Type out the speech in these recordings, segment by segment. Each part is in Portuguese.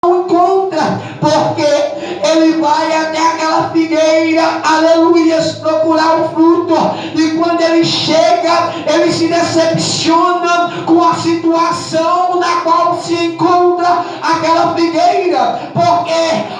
encontra, porque ele vai até aquela figueira, aleluia, procurar o fruto, e quando ele chega, ele se decepciona com a situação na qual se encontra aquela figueira, porque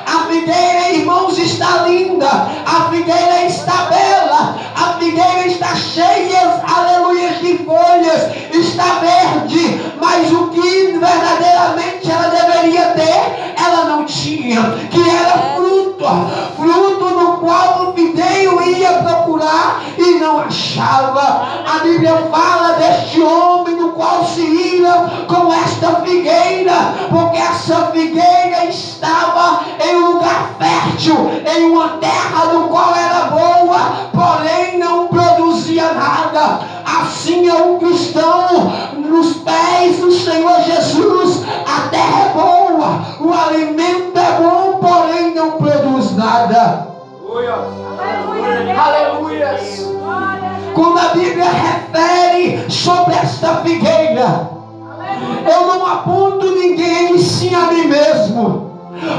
a figueira, irmãos, está linda, a figueira está bela, a figueira está cheia, aleluia, de folhas, está verde, mas o que verdadeiramente ela deveria ter, ela não tinha, que era fruto no qual o videiro ia procurar e não achava. A Bíblia fala deste homem no qual se ia com esta figueira, porque essa figueira estava em um lugar fértil, em uma terra do qual era boa, porém não produzia nada. Assim é um cristão nos pés do Senhor Jesus. A terra é boa, o alimento é bom, porém não produz nada. Aleluia. Quando a Bíblia refere sobre esta figueira, eu não aponto ninguém, sim a mim mesmo,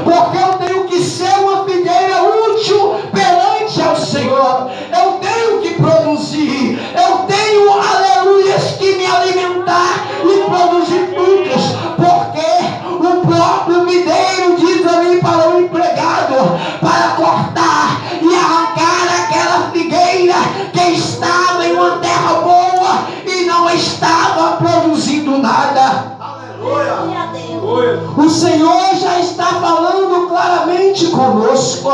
porque eu tenho que ser uma figueira útil perante ao Senhor. Eu tenho que produzir, eu tenho, aleluias, que me alimentar e produzir frutos, porque o próprio videiro diz ali para o empregado para cortar e arrancar aquela figueira que estava em uma terra boa e não estava produzindo nada. O Senhor já está falando claramente conosco,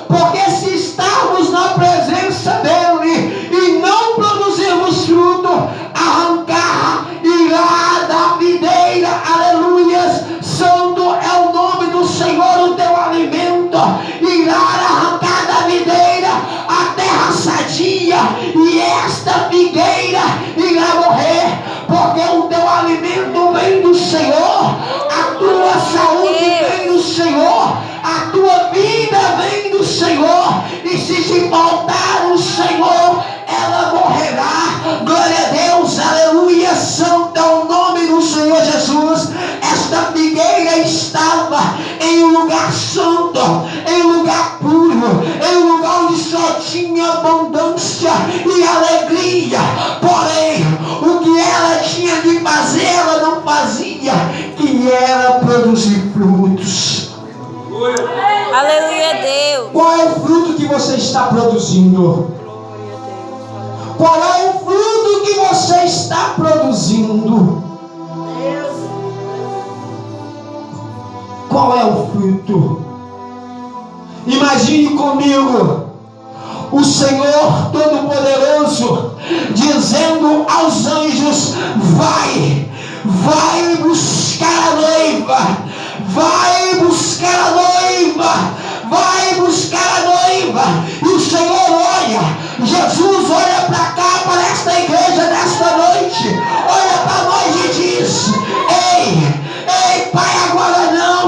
porque se estarmos na presença dEle e não produzirmos fruto, arrancar irá da videira, aleluias, santo é o nome do Senhor, o teu alimento, irá arrancar da videira a terra sadia, e esta figueira irá morrer, porque o teu alimento vem do Senhor, a tua saúde vem do Senhor, a tua vida vem do Senhor, e se te faltar o Senhor, ela morrerá. Glória a Deus, aleluia, santo é o nome do Senhor Jesus. Esta figueira estava em um lugar santo, em um lugar puro, em um lugar onde só tinha abundância e alegria, porém o que ela tinha de fazer, ela não fazia, que era produzir frutos. Aleluia a Deus. Qual é o fruto que você está produzindo? Qual é o fruto que você está produzindo? Qual é o fruto? Imagine comigo o Senhor Todo-Poderoso dizendo aos anjos: vai buscar a noiva, vai buscar a noiva, vai buscar a noiva. E o Senhor olha, Jesus olha para cá, para esta igreja nesta noite, olha para nós e diz: ei, Pai, agora não,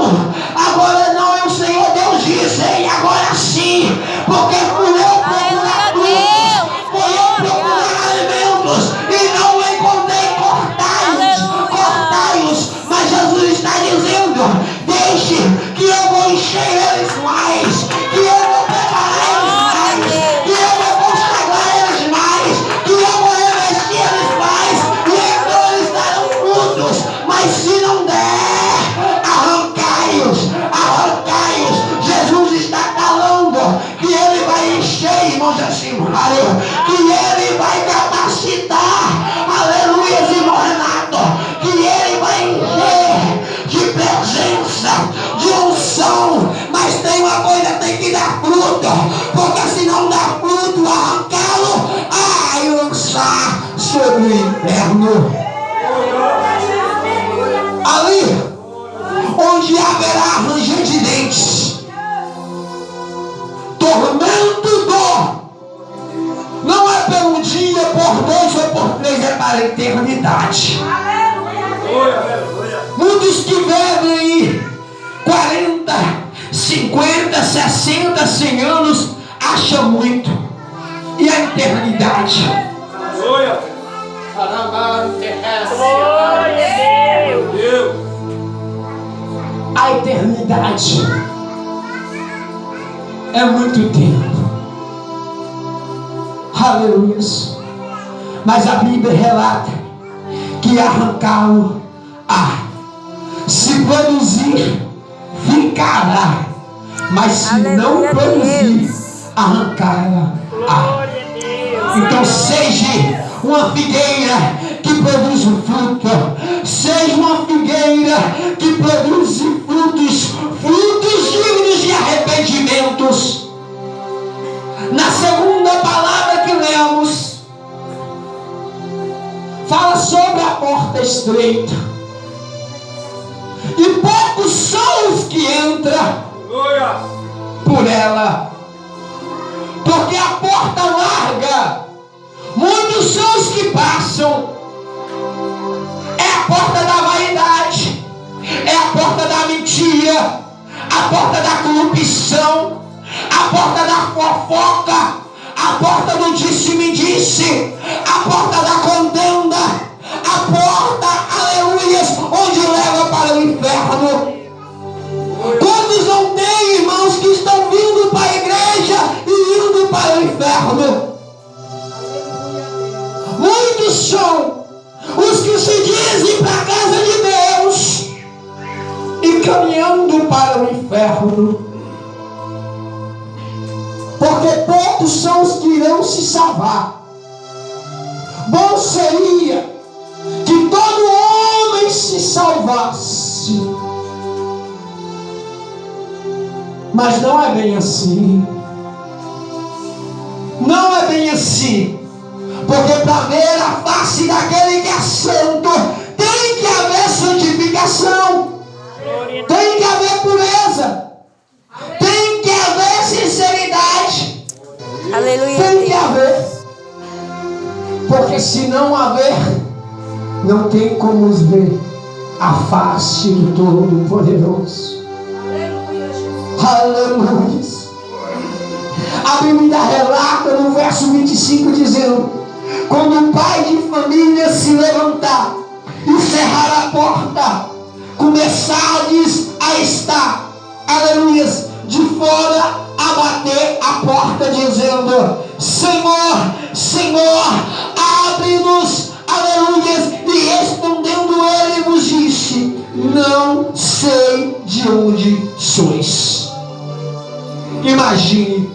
e o Senhor Deus diz: ei, agora sim, porque fui eu procurar frutos, fui eu procurar alimentos e não encontrei, cortai-os, mas Jesus está dizendo: deixe que eu vou encher eles mais, que eu vou preparar eles mais, que eu vou consagrar eles mais, que eu vou revestir eles mais, e então eles darão frutos. Mas se não der, arrancai-os. Jesus está falando que Ele vai encher, irmãos, assim, que Ele vai capacitar, aleluia, irmão Renato, que Ele vai encher de presença, de unção. Mas tem uma coisa, tem que dar fruto, porque se não dá fruto, arrancá-lo, e lançar sobre o inferno. Ali onde haverá ranger de dentes, tormento, dor, não é por um dia, por dois ou por três, é para a eternidade. Muitos que vivem aí 40, 50, 60, 100 anos acham muito, e a eternidade? Glória a Deus. a eternidade. É muito tempo. Aleluia. Mas a Bíblia relata que arrancá-lo se produzir, ficará. Mas se não produzir, arrancá-la. Então seja uma figueira que produz um fruto. Seja uma figueira que produz frutos dignos de arrependimentos. Na segunda palavra que lemos, fala sobre a porta estreita. E poucos são os que entram por ela. Porque a porta larga, muitos são os que passam. É a porta da vaidade, é a porta da mentira, a porta da corrupção, a porta da fofoca, a porta do disse-me-disse, a porta da contenda, a porta, aleluias, onde leva para o inferno. Quantos não têm irmãos que estão vindo para a igreja e indo para o inferno? Muitos são os que se dizem para a casa de Deus e caminhando para o inferno. Porque poucos são os que irão se salvar. Bom seria que todo homem se salvasse. Mas não é bem assim. Não é bem assim. Porque para ver a face daquele que é santo, tem que haver santificação. Tem que haver pureza. Tem que haver sinceridade. Aleluia. Tem que haver. Porque se não haver, não tem como ver a face do Todo-Poderoso. Aleluia. A Bíblia relata no verso 25 dizendo: quando o pai de família se levantar e cerrar a porta, começardes a estar, aleluia, de fora a bater a porta, dizendo: Senhor, Senhor, abre-nos, aleluia. E respondendo ele vos disse: não sei de onde sois. Imagine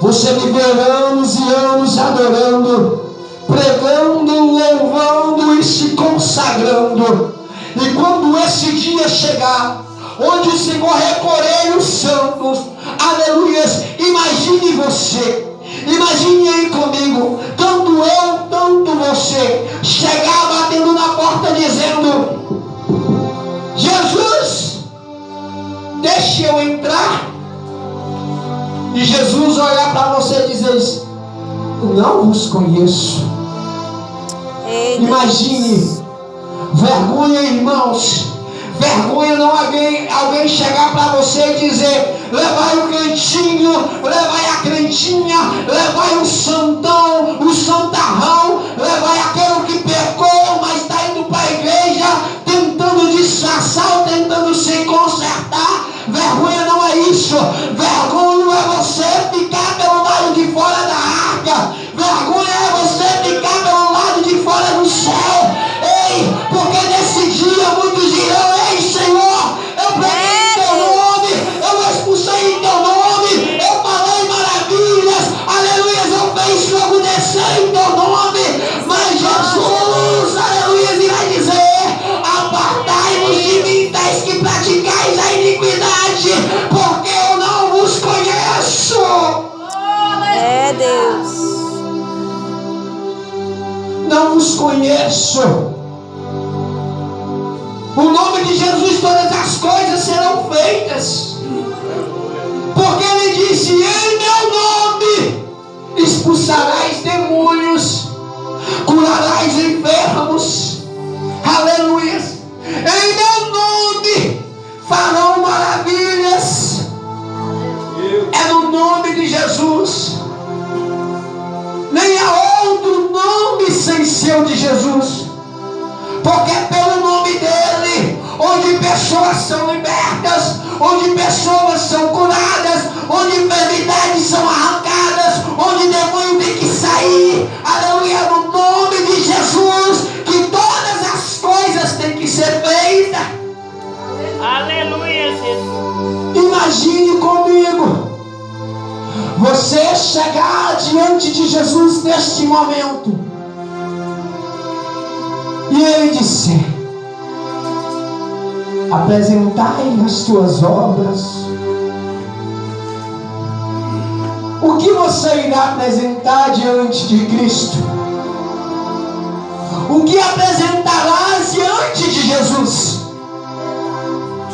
você viver anos e anos adorando, pregando, louvando e se consagrando. E quando esse dia chegar, onde o Senhor recolher os santos, aleluias, imagine você, imagine aí comigo, tanto eu, tanto você, chegar batendo na porta dizendo: Jesus, deixa eu entrar. E Jesus olhar para você e dizer: não vos conheço. Imagine, vergonha, irmãos. Vergonha não alguém chegar para você e dizer: levai o crentinho, levai a crentinha, levai o santão, o santarrão, levai aquele que pecou, mas está indo para a igreja, tentando disfarçar, tentando se consertar. Vergonha não é isso. Vergonha não é você ficar pelo lado de fora da arca. Vergonha é você ficar pelo lado de fora do céu. Ei, porque nesse dia muitos dirão: ei, Senhor, eu preguei em teu nome, eu expulsei em teu nome, eu falei maravilhas, aleluia, eu fiz fogo descer em teu nome. Mas Jesus, aleluia, irá dizer: apartai-vos de mim, tais que praticais a iniquidade, porque eu não vos conheço. É Deus. Não vos conheço. O nome de Jesus todas as coisas serão feitas. Porque ele disse: em meu nome expulsarás demônios, curarás enfermos. Aleluia. Em meu nome farão maravilhas. É no nome de Jesus. Nem há outro nome sem ser o de Jesus. Porque é pelo nome dele onde pessoas são libertas, onde pessoas são curadas, onde enfermidades são arrancadas, onde demônio tem que sair, aleluia, no nome de Jesus, que todas as coisas têm que ser feitas. Aleluia, Jesus. Imagine comigo, você chegar diante de Jesus neste momento, e Ele disser: apresentai as tuas obras. O que você irá apresentar diante de Cristo? O que apresentarás diante de Jesus?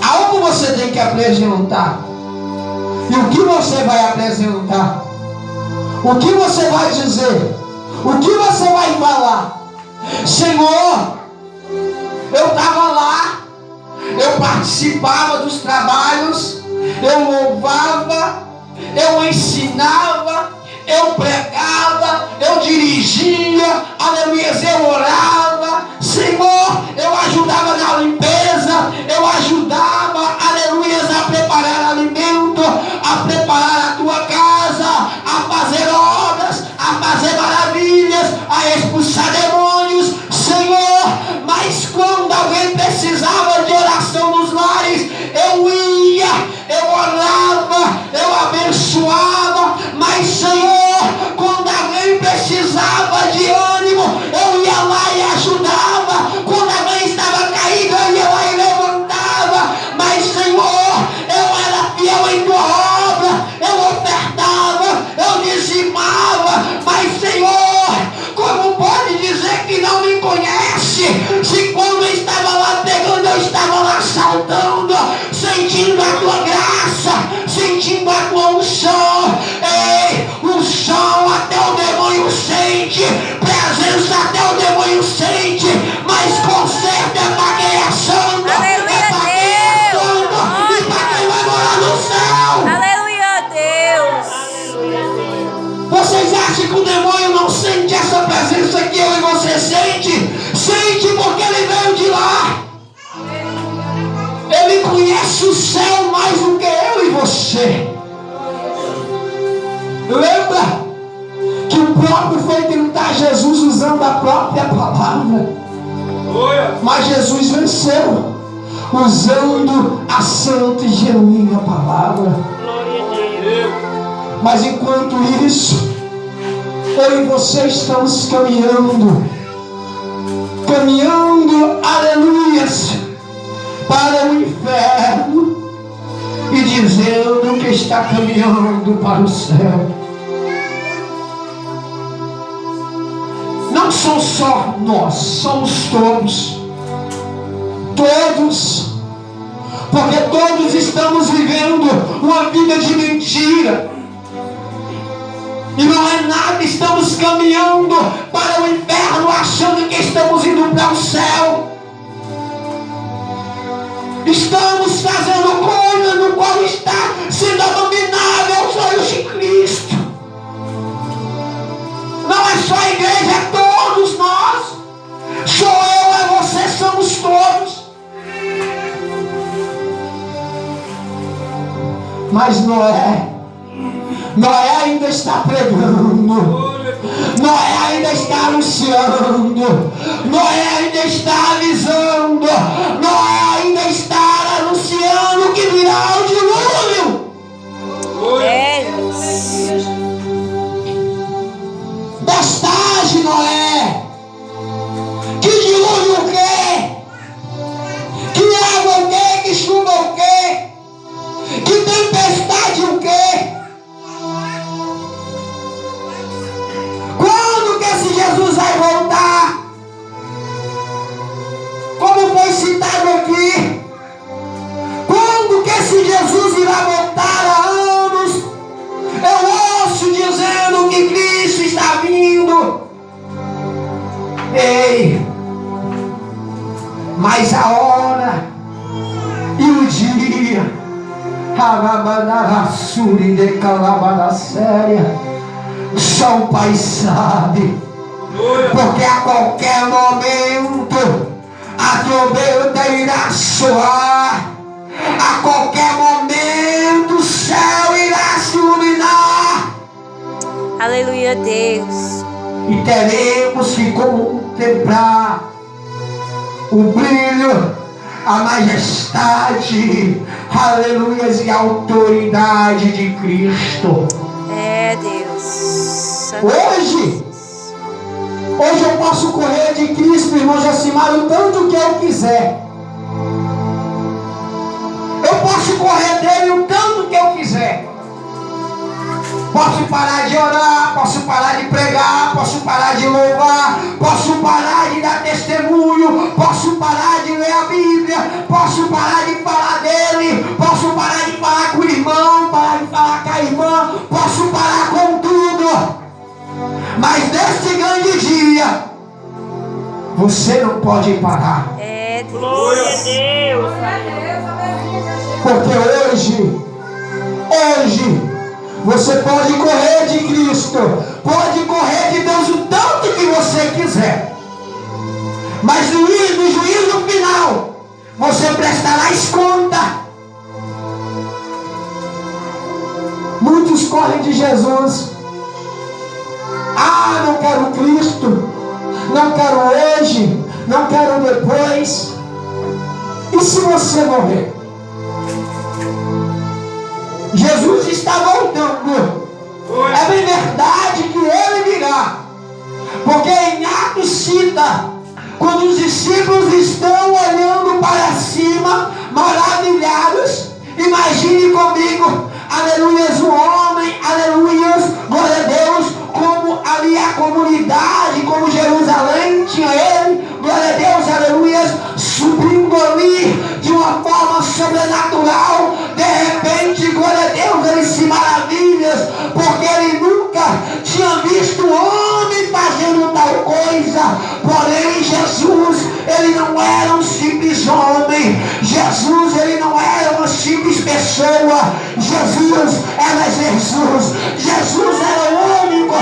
Algo você tem que apresentar. E o que você vai apresentar? O que você vai dizer? O que você vai falar? Senhor, eu estava lá, eu participava dos trabalhos, eu louvava, eu ensinava, eu pregava, eu dirigia, aleluia, eu orava, Senhor, eu ajudava na limpeza, eu ajudava, aleluia, a preparar alimento, a preparar a tua casa, a fazer obras, a fazer maravilhas, a expulsar demônios, Senhor. Mas quando alguém precisava de oração nos lares, eu ia, eu orava, eu abençoava. Mas Senhor, quando alguém precisava de ânimo, eu ia lá e ajudava. Quando alguém estava caído, eu ia lá e levantava. Mas Senhor, eu era fiel em tua obra, eu ofertava, eu dizimava. Mas Senhor, como pode dizer que não me conhece, se quando eu estava lá pegando, eu estava lá saltando, sentindo a tua graça, sentindo a tua unção? Ei, unção até o demônio sente, presença até o demônio sente, mas conserto é para quem é santo, é para quem é santo e para quem vai morar no céu. Aleluia, Deus. Vocês acham que o demônio não sente essa presença que eu e você sente? Sente, porque ele veio de lá. Ele conhece o céu mais do que eu e você. Lembra que o próprio foi tentar Jesus usando a própria palavra, mas Jesus venceu usando a santa e genuína palavra. Mas enquanto isso, eu e você estamos caminhando, aleluias, para o inferno e dizendo que está caminhando para o céu. Não são só nós, somos todos, porque todos estamos vivendo uma vida de mentira. E não é nada, estamos caminhando para o inferno achando que estamos indo para o céu. Estamos fazendo coisas no qual está sendo abominável aos olhos de Cristo. Não é só a igreja, é todos nós. Sou eu, é você, somos todos. Mas Noé ainda está pregando, Noé ainda está anunciando, Noé ainda está avisando, Noé ainda está anunciando que virá o dilúvio. Bestagem, Noé. Que dilúvio o quê? Que água o quê? Que chuva o quê? Que tempestade o quê? Quando que esse Jesus vai voltar? Como foi citado aqui, quando que esse Jesus irá voltar? Há anos eu ouço dizendo que Cristo está vindo. Ei, mas a hora e o dia, só o Pai sabe, porque a qualquer momento A trombeta irá soar. A qualquer momento o céu irá se iluminar. Aleluia, Deus. E teremos que contemplar o brilho, a majestade, aleluias, e a autoridade de Cristo. É, Deus. Hoje eu posso correr de Cristo, irmão Josimar, o tanto que eu quiser. Eu posso correr dele o tanto que eu quiser. Posso parar de orar, posso parar de pregar, posso parar de louvar, posso parar de dar testemunho, posso parar de ler a Bíblia, posso parar de falar dele, posso parar de falar com o irmão, parar de falar com a irmã, posso parar com tudo. Mas neste grande dia, você não pode parar. É, Deus. Glória a Deus. Porque hoje, você pode correr de Cristo, pode correr de Deus o tanto que você quiser. Mas no juízo final, você prestará conta. Muitos correm de Jesus. Ah, não quero Cristo, não quero hoje, não quero depois. E se você morrer? Jesus está voltando. É bem verdade que ele virá. Porque em Atos cita, quando os discípulos estão olhando para cima, maravilhados, imagine comigo, aleluias, o homem, aleluias, glória a Deus, como ali a comunidade, como Jerusalém tinha ele, glória a Deus, aleluias, subindo ali de uma forma sobrenatural. De repente, glória a Deus, ele se maravilha, porque ele nunca tinha visto homem fazendo tal coisa. Porém, Jesus, ele não era um simples homem. Jesus, ele não era uma simples pessoa. Jesus era Jesus. Jesus era o único, o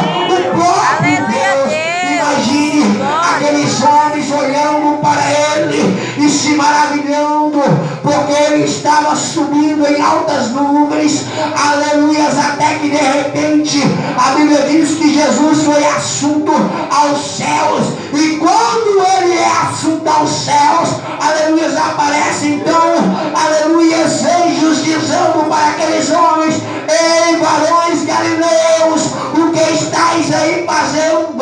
próprio Deus. Imagine aqueles homens olhando para ele e se maravilhando, porque ele estava subindo em altas nuvens, aleluias, até que de repente a Bíblia diz que Jesus foi assunto aos céus. E quando ele é assunto aos céus, aleluias, aparece então, aleluias, anjos dizendo para aqueles homens: ei, varões galileus, o que estáis aí fazendo?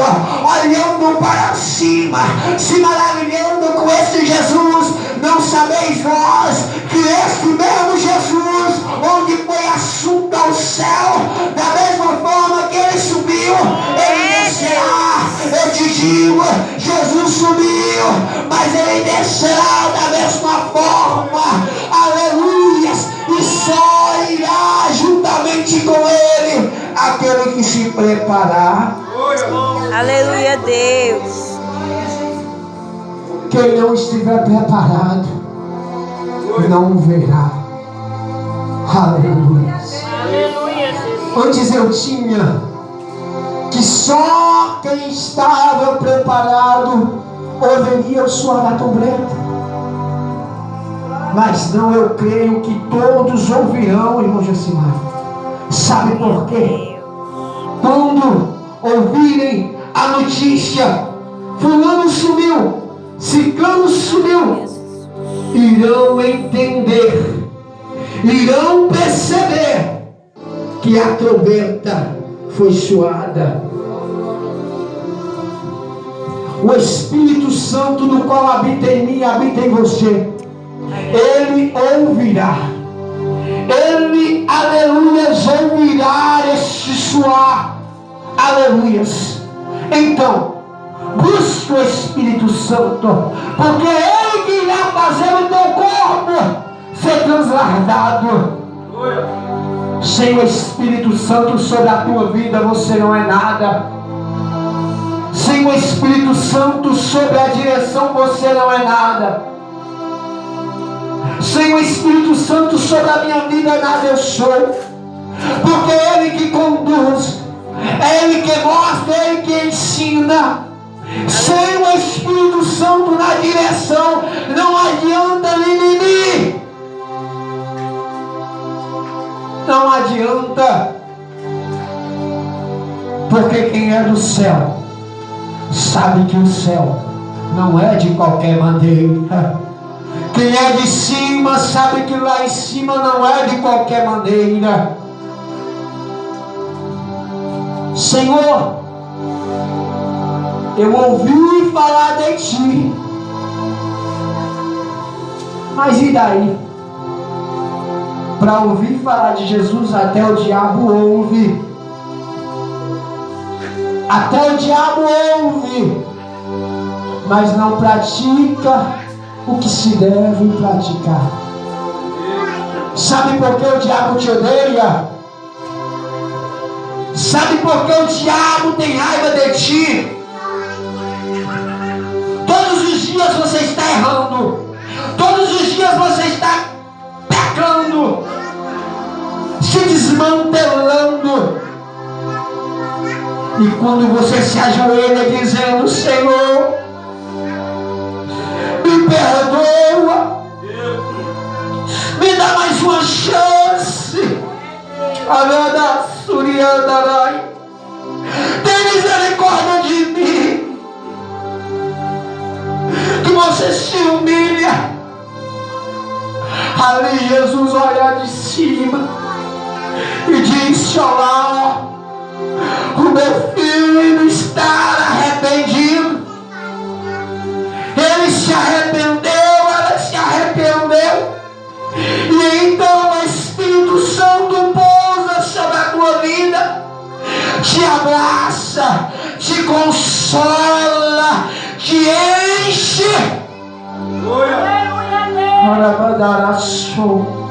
Olhando para cima, se maravilhando com este Jesus. Não sabeis vós que este mesmo Jesus, onde foi assunto ao céu, da mesma forma que ele subiu, ele descerá. Eu te digo, Jesus subiu, mas ele descerá da mesma forma, aleluias, e só irá juntamente com ele aquele que se preparar. Aleluia, Deus. Quem não estiver preparado não verá. Aleluia. Aleluia, Jesus. Antes eu tinha que só quem estava preparado ouviria o soar da trombeta. Mas não, eu creio que todos ouvirão, irmão Josimar. Sabe por quê? Quando ouvirem a notícia, fulano sumiu, ciclano sumiu, irão entender, irão perceber que a trombeta foi soada. O Espírito Santo, do qual habita em mim, habita em você, ele ouvirá, ele, aleluias, ouvirá este soar, aleluias. Então, busque o Espírito Santo, porque é ele que irá fazer o teu corpo ser transladado. Sem o Espírito Santo sobre a tua vida, você não é nada. Sem o Espírito Santo sobre a direção, você não é nada. Sem o Espírito Santo sobre a minha vida, nada eu sou. Porque é ele que conduz, é ele que mostra, é ele que ensina, Sem o Espírito Santo na direção, não adianta mimimi. Não adianta. Porque quem é do céu sabe que o céu não é de qualquer maneira. Quem é de cima sabe que lá em cima não é de qualquer maneira. Senhor, eu ouvi falar de Ti, mas e daí? Para ouvir falar de Jesus, até o diabo ouve. Até o diabo ouve, mas não pratica o que se deve praticar. Sabe por que o diabo te odeia? Sabe por que o diabo tem raiva de ti? Todos os dias você está errando. Todos os dias você está pecando, se desmantelando. E quando você se ajoelha dizendo: Senhor, me perdoa, me dá mais uma chance, tem misericórdia de mim, que você se humilha. Ali Jesus olha de cima e disse: olá, o meu filho está arrependido. Ele se arrependeu, ela se arrependeu. E então o Espírito Santo pousa sobre a tua vida, te abraça, te consola, te enche. Glória a Jesus.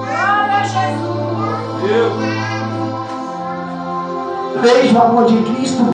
Veja o amor de Cristo.